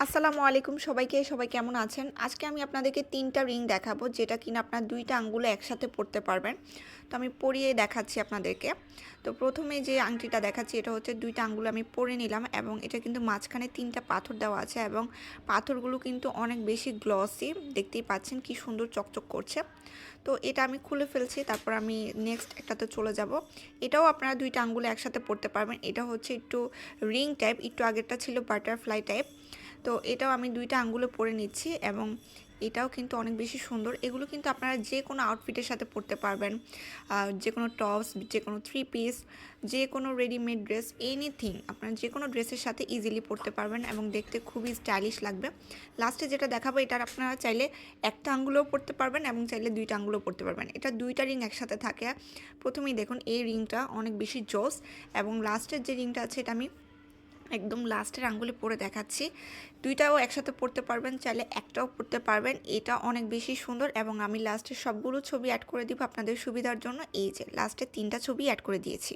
আসসালামু আলাইকুম সবাইকে। সবাই কেমন আছেন? আজকে আমি আপনাদেরকে ৩ টা রিং দেখাবো যেটা কিনা আপনার ২ টা আঙ্গুলে একসাথে পরতে পারবেন। তো আমি পরিয়ে দেখাচ্ছি আপনাদেরকে। তো ১ম এ যে আংটিটা দেখাচ্ছি এটা হচ্ছে ২ টা আঙ্গুলে আমি পরে নিলাম এবং এটা কিন্তু মাঝখানে ৩ টা পাথর দেওয়া আছে এবং পাথরগুলো কিন্তু অনেক বেশি গ্লসি। দেখতেই পাচ্ছেন কি সুন্দর চকচক করছে। তো এটা আমি খুলে ফেলছি, তারপর আমি নেক্সট একটাতে চলে যাব। এটাও আপনারা ২ টা আঙ্গুলে একসাথে পরতে পারবেন। এটা হচ্ছে একটু রিং টাইপ, একটু আগেরটা ছিল বাটারফ্লাই টাইপ। তো এটাও আমি ২ টা আঙ্গুলে পরে নিচ্ছি এবং এটাও কিন্তু অনেক বেশি সুন্দর। এগুলো কিন্তু আপনারা যে কোনো আউটফিটের সাথে পরতে পারবেন। যে কোনো টপস, যে কোনো থ্রি পিস, যে কোনো রেডিমেড ড্রেস, এনিথিং আপনারা যে কোনো ড্রেসের সাথে ইজিলি পরতে পারবেন এবং দেখতে খুবই স্টাইলিশ লাগবে। লাস্টে যেটা দেখাবো এটার আপনারা চাইলে একটা আঙ্গুলেও পরতে পারবেন এবং চাইলে ২ টা আঙ্গুলেও পরতে পারবেন। এটা ২ টা রিং একসাথে থাকে। প্রথমেই দেখুন এই রিংটা অনেক বেশি জোস এবং লাস্টের যে রিংটা আছে এটা আমি একদম লাস্টের আঙ্গুলে পরে দেখাচ্ছি। ২ টাও একসাথে পরতে পারবেন, চাইলে একটাও পরতে পারবেন। এটা অনেক বেশি সুন্দর এবং আমি লাস্টে সবগুলো ছবি অ্যাড করে দিব আপনাদের সুবিধার জন্য। এই যে লাস্টে ৩ টা ছবি অ্যাড করে দিয়েছি।